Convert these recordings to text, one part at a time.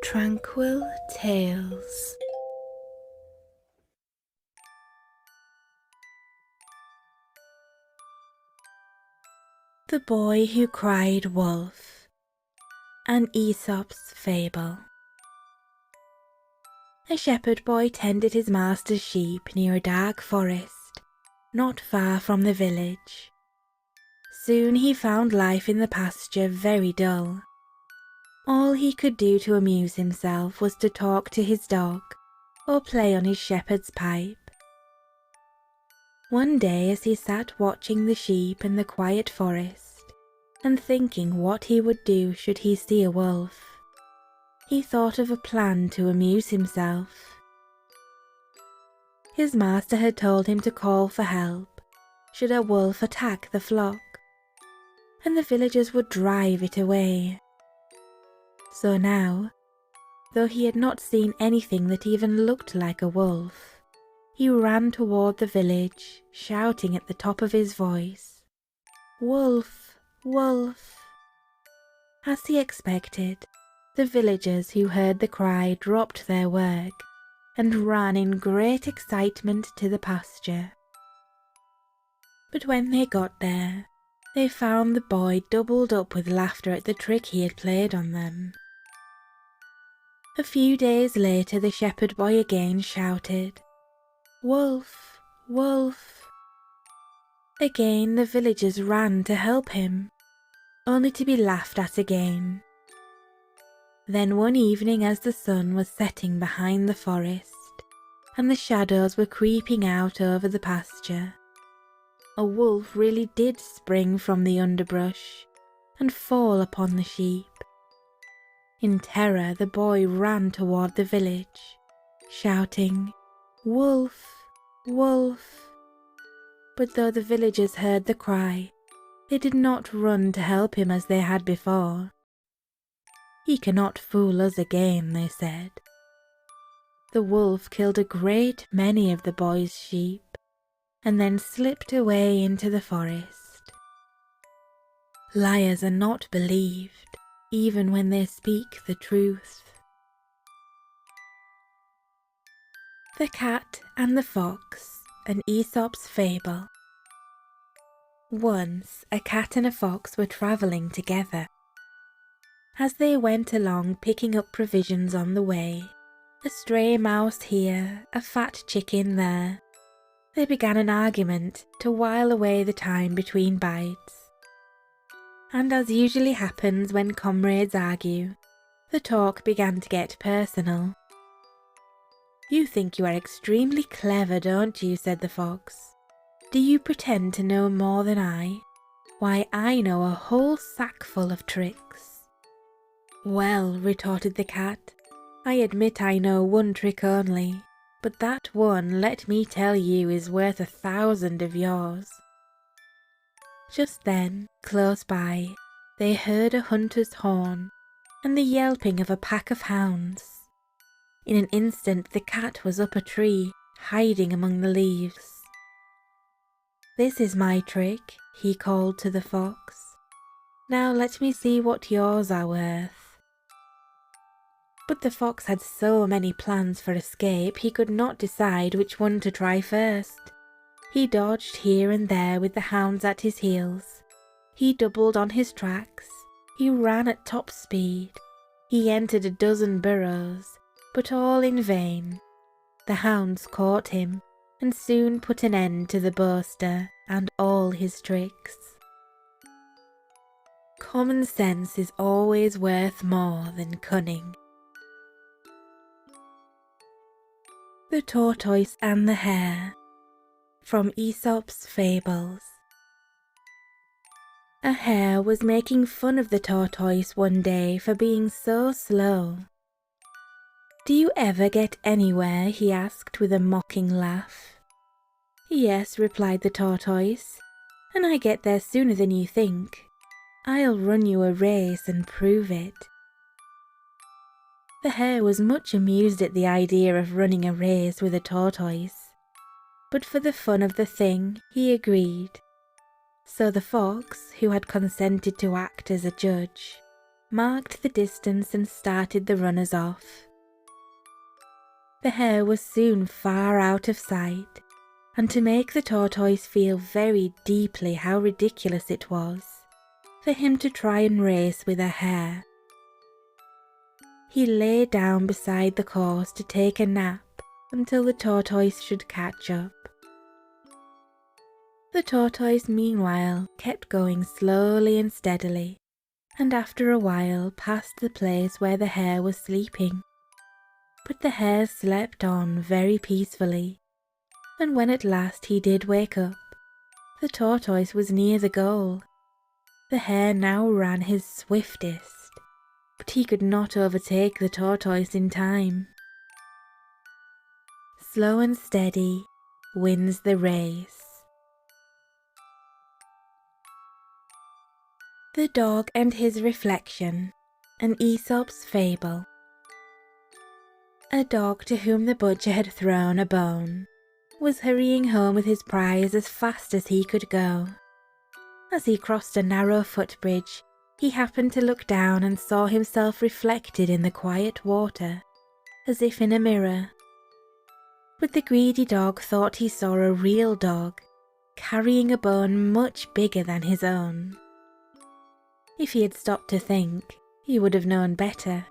Tranquil Tales. The Boy Who Cried Wolf. An Aesop's Fable. A shepherd boy tended his master's sheep near a dark forest, not far from the village. Soon he found life in the pasture very dull. All he could do to amuse himself was to talk to his dog or play on his shepherd's pipe. One day, as he sat watching the sheep in the quiet forest and thinking what he would do should he see a wolf, he thought of a plan to amuse himself. His master had told him to call for help should a wolf attack the flock, and the villagers would drive it away. So now, though he had not seen anything that even looked like a wolf, he ran toward the village, shouting at the top of his voice, "Wolf! Wolf!" As he expected, the villagers who heard the cry dropped their work and ran in great excitement to the pasture. But when they got there, they found the boy doubled up with laughter at the trick he had played on them. A few days later, the shepherd boy again shouted, "Wolf! Wolf!" Again the villagers ran to help him, only to be laughed at again. Then one evening, as the sun was setting behind the forest and the shadows were creeping out over the pasture, a wolf really did spring from the underbrush and fall upon the sheep. In terror, the boy ran toward the village, shouting, "Wolf! Wolf!" But though the villagers heard the cry, they did not run to help him as they had before. "He cannot fool us again," they said. The wolf killed a great many of the boy's sheep and then slipped away into the forest. Liars are not believed, even when they speak the truth. The Cat and the Fox, an Aesop's Fable. Once a cat and a fox were travelling together. As they went along picking up provisions on the way, a stray mouse here, a fat chicken there, they began an argument to while away the time between bites. And as usually happens when comrades argue, the talk began to get personal. "You think you are extremely clever, don't you?" said the fox. "Do you pretend to know more than I? Why, I know a whole sackful of tricks." "Well," retorted the cat, "I admit I know one trick only, but that one, let me tell you, is worth 1,000 of yours." Just then, close by, they heard a hunter's horn and the yelping of a pack of hounds. In an instant the cat was up a tree, hiding among the leaves. "This is my trick," he called to the fox. "Now let me see what yours are worth." But the fox had so many plans for escape he could not decide which one to try first. He dodged here and there with the hounds at his heels. He doubled on his tracks. He ran at top speed. He entered a dozen burrows, but all in vain. The hounds caught him and soon put an end to the boaster and all his tricks. Common sense is always worth more than cunning. The Tortoise and the Hare. From Aesop's Fables. A hare was making fun of the tortoise one day for being so slow. "Do you ever get anywhere?" he asked with a mocking laugh. "Yes," replied the tortoise, "and I get there sooner than you think. I'll run you a race and prove it." The hare was much amused at the idea of running a race with a tortoise, but for the fun of the thing he agreed. So the fox, who had consented to act as a judge, marked the distance and started the runners off. The hare was soon far out of sight, and to make the tortoise feel very deeply how ridiculous it was for him to try and race with a hare, he lay down beside the course to take a nap until the tortoise should catch up. The tortoise meanwhile kept going slowly and steadily, and after a while passed the place where the hare was sleeping. But the hare slept on very peacefully, and when at last he did wake up, the tortoise was near the goal. The hare now ran his swiftest, but he could not overtake the tortoise in time. Slow and steady wins the race. The Dog and His Reflection, an Aesop's Fable. A dog to whom the butcher had thrown a bone was hurrying home with his prize as fast as he could go. As he crossed a narrow footbridge, he happened to look down and saw himself reflected in the quiet water, as if in a mirror. But the greedy dog thought he saw a real dog, carrying a bone much bigger than his own. If he had stopped to think, he would have known better,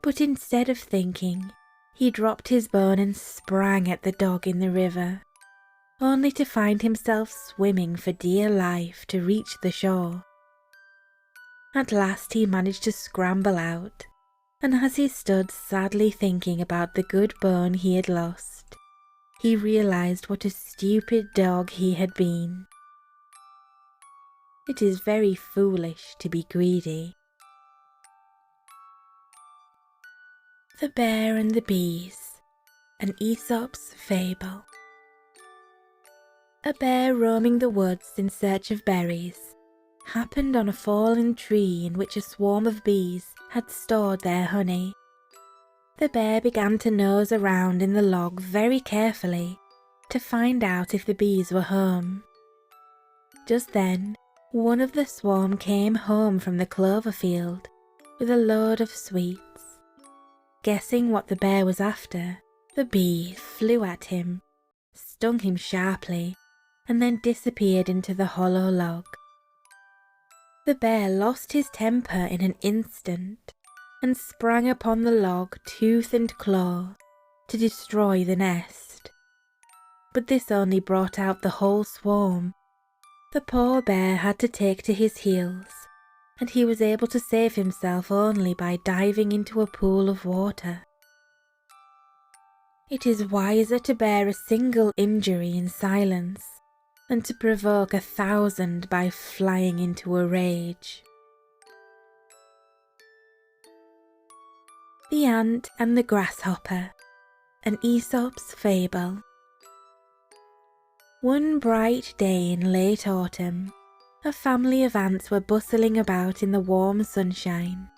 but instead of thinking, he dropped his bone and sprang at the dog in the river, only to find himself swimming for dear life to reach the shore. At last he managed to scramble out, and as he stood sadly thinking about the good bone he had lost, he realized what a stupid dog he had been. It is very foolish to be greedy. The Bear and the Bees, an Aesop's Fable. A bear roaming the woods in search of berries happened on a fallen tree in which a swarm of bees had stored their honey. The bear began to nose around in the log very carefully to find out if the bees were home. Just then, one of the swarm came home from the clover field with a load of sweets. Guessing what the bear was after, the bee flew at him, stung him sharply, and then disappeared into the hollow log. The bear lost his temper in an instant and sprang upon the log tooth and claw to destroy the nest. But this only brought out the whole swarm. The poor bear had to take to his heels, and he was able to save himself only by diving into a pool of water. It is wiser to bear a single injury in silence than to provoke 1,000 by flying into a rage. The Ant and the Grasshopper, an Aesop's Fable. One bright day in late autumn, a family of ants were bustling about in the warm sunshine,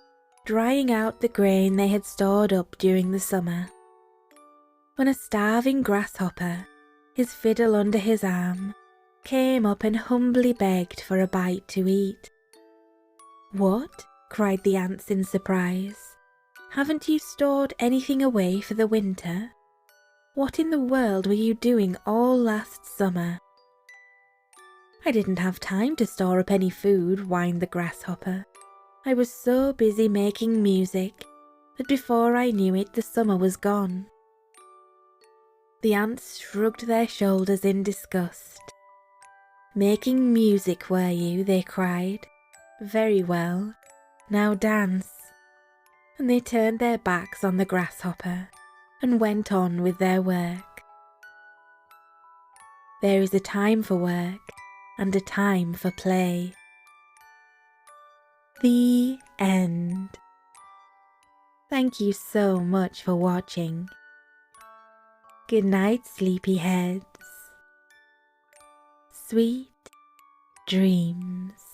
drying out the grain they had stored up during the summer, when a starving grasshopper, his fiddle under his arm, came up and humbly begged for a bite to eat. "What?" cried the ants in surprise. "Haven't you stored anything away for the winter? What in the world were you doing all last summer?" "I didn't have time to store up any food," whined the grasshopper. "I was so busy making music that before I knew it the summer was gone." The ants shrugged their shoulders in disgust. "Making music, were you?" they cried. "Very well, now dance." And they turned their backs on the grasshopper and went on with their work. There is a time for work and a time for play. The end. Thank you so much for watching. Good night, sleepyheads. Sweet dreams.